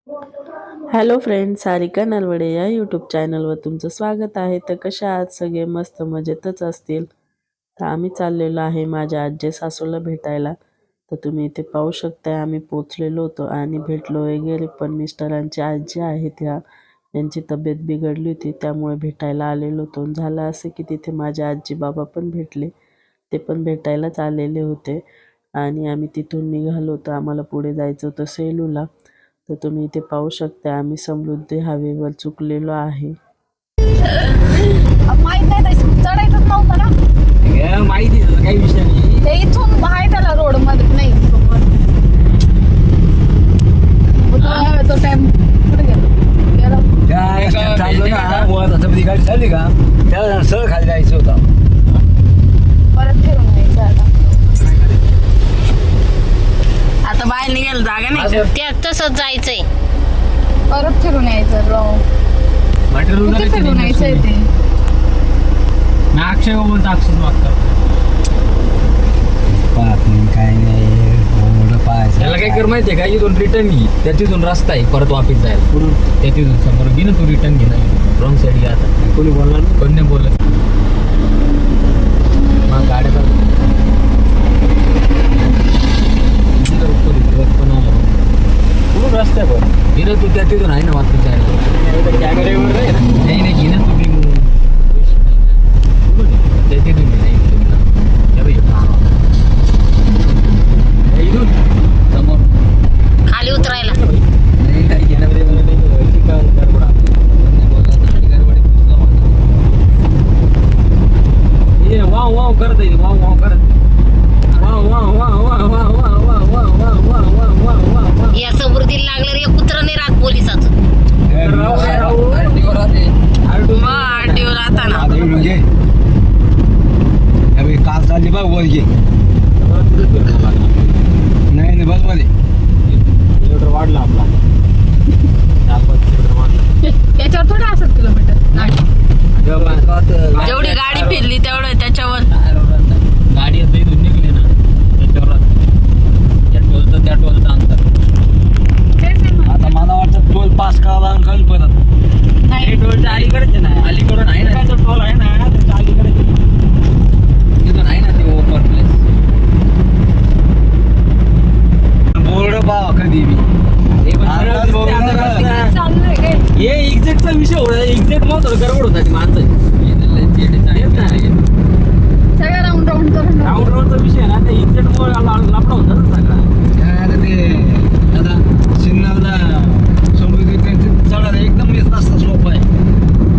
Hello friends, Sarika Nalawade या YouTube चॅनलवर तुमचं स्वागत आहे. तर कशा आहात सगळे? मस्त मजेतच असतील. तर आम्ही चाललेलो आहे माझ्या आजी सासूला भेटायला. तर तुम्ही इथे पाहू शकता आम्ही पोचलेलो होतो आणि भेटलो वगैरे. पण मिस्टरांची आजी आहे यांची तब्येत बिघडली होती, त्यामुळे भेटायला आलेलो होतो. झालं असं की तिथे माझे आजी बाबा पण भेटले. ते पण भेटायलाच आलेले होते आणि आम्ही तिथून निघालो होतो. आम्हाला पुढे जायचं होतं सेलूला. तर तुम्ही इथे पाहू शकता आम्ही समृद्धी हायवेवर चुकलेलो आहे. माहित नाही चढायचंच नव्हतं ना. माहिती काही विषय नाही. ते इथून बाहेर त्याला रोड मध्ये नाही तो टाइम कुठे गेला गाडी चालली का त्याला सरळ खाली जायचं होतं. परत फिरून यायचं आता बाहेर निघायला जागा नाही त्या तसंच जायचंय. परत फिरून यायचं कुठे फिरून यायचंय ते. अक्षय बोलतो अक्षय मागतात पाहत नाही काय नाही पाहायचं. त्याला काय कर माहितीये का, इथून रिटर्न घे, त्या तिथून रस्ता आहे परत वापिस जायला. पुढून त्या तिथून समोर घे ना तू, रिटर्न घे ना रॉंग साईड घे. आता कोणी बोलणार? कोण नाही बोलत. मग गाड्या कुठून रस्ता आहे बरं घे ना तू, त्या तिथून आहे ना वापिस जायला. कॅमेऱ्यावर नाही नाही घे ना तू त्या तिथून घे. इथून समोर खाली उतरायला वाव वाव करत आहे. वाव वाव करत wow wow wow wow wow wow wow wow wow wow wow wow wow. या समृद्धीला लागलं रे कुत्र नाही राहत पोलिसाचं. आरटीओ राहताना काल चालली बघ वर घे. नाही नाही बस मध्ये किलोमीटर वाढला आपला. 4-5 किलोमीटर वाढला. याच्यावर थोडं असत किलोमीटर. जेवढी गाडी फिरली तेवढं त्याच्यावर गाडी आता इथून निघली ना त्याच्यावर या टोलचं त्या टोलचं अंतर. आता मला वाटतं टोल पास करावा अंकल परत नाही. टोलच्या अलीकडेच आहे ना, अलीकडून आहे ना टोल आहे ना त्याच्या अलीकडे तिथून आहे ना ते ओपन प्लेस. बोर्ड पाहा कधी मी हे एक्झॅक्टचा विषय होता. एक्झॅक्ट मग थोडं गडबड होता ती माणसं सगळं राऊंड राऊंड करून राऊंड राऊंडचा विषय आहे ना, ते एक्झॅक्ट मुळे लापडा होता ना सगळा. ते आता सिन्नरला समृद्धी चढायला एकदम रस्ता स्लोप आहे.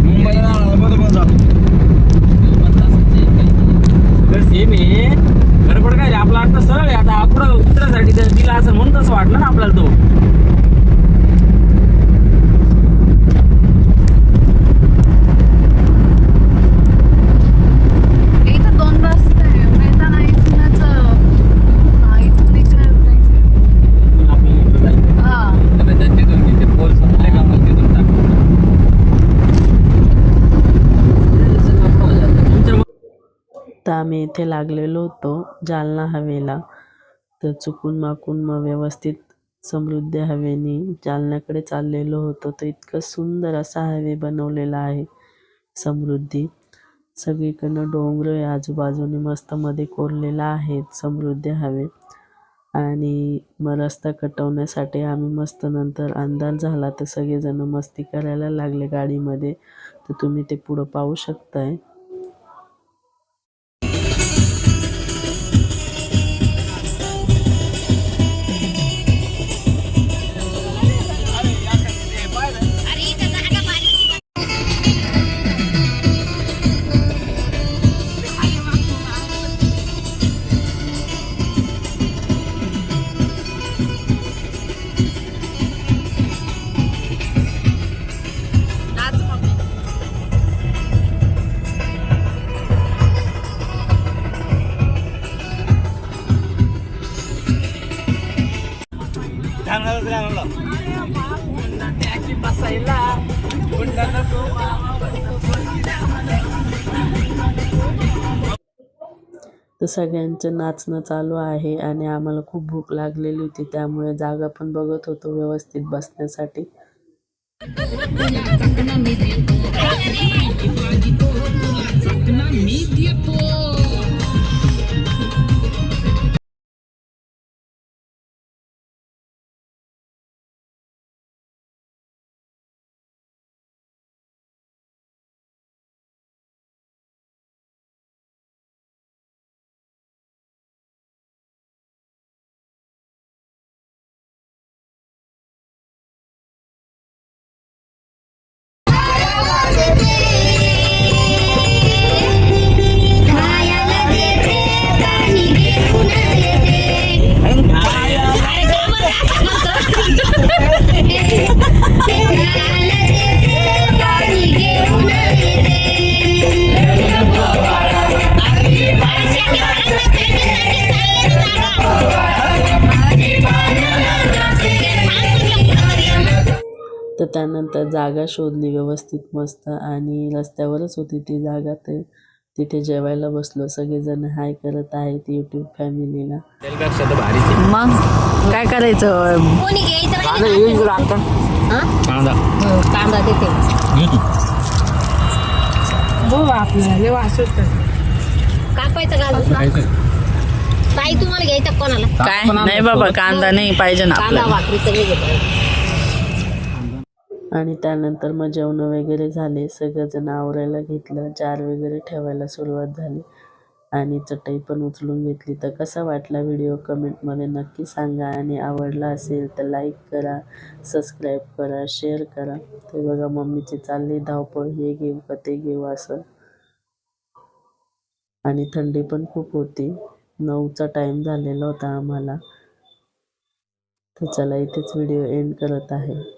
मुंबईला बरोबर जातो तर सेम आहे. गडबड काय आपला आता सरळ आहे. आता आपण उतरासाठी दिला असं म्हणून तसं वाटलं ना आपल्याला तो. तर आम्ही इथे लागलेलो होतो जालना हवेला. तर चुकून माकून मग व्यवस्थित समृद्धी हवेनी जालन्याकडे चाललेलो होतो. तर इतकं सुंदर असा हवे बनवलेला आहे समृद्धी. सगळीकडनं डोंगर आहे आजूबाजूने, मस्त मध्ये कोरलेला आहे समृद्धी हवे. आणि मग रस्ता कटवण्यासाठी आम्ही मस्त नंतर अंधार झाला तर सगळेजण मस्ती करायला लागले गाडीमध्ये. तर तुम्ही ते पुढं पाहू शकताय. तर सगळ्यांचं नाचणं चालू आहे आणि आम्हाला खूप भूक लागलेली होती, त्यामुळे जागा पण बघत होतो व्यवस्थित बसण्यासाठी. तर त्यानंतर जागा शोधली व्यवस्थित मस्त आणि रस्त्यावरच होती ती जागा. तर तिथे जेवायला बसलो. सगळेजण हाय करत आहेत यूट्यूब फॅमिलीला. मग काय करायचं? कांदा देते कापायचं घालून ताई तुम्हाला घ्यायचं कोणाला? काय नाही बाबा, कांदा नाही पाहिजे ना आपल्याला. आणि त्यानंतर मग जेवण वगैरे झाले. सगळेजण आवरायला घेतलं. जार वगैरे ठेवायला सुरुवात झाली आणि चटई पण उचलून घेतली. तर कसा वाटला व्हिडिओ कमेंटमध्ये नक्की सांगा आणि आवडला असेल तर लाईक करा, सबस्क्राईब करा, शेअर करा. ते बघा मम्मीची चालली धावपळ, हे घेऊ का ते घेऊ असं. आणि थंडी पण खूप होती. 9चा टाईम झालेला होता आम्हाला. तर चला इथेच व्हिडिओ एंड करत आहे.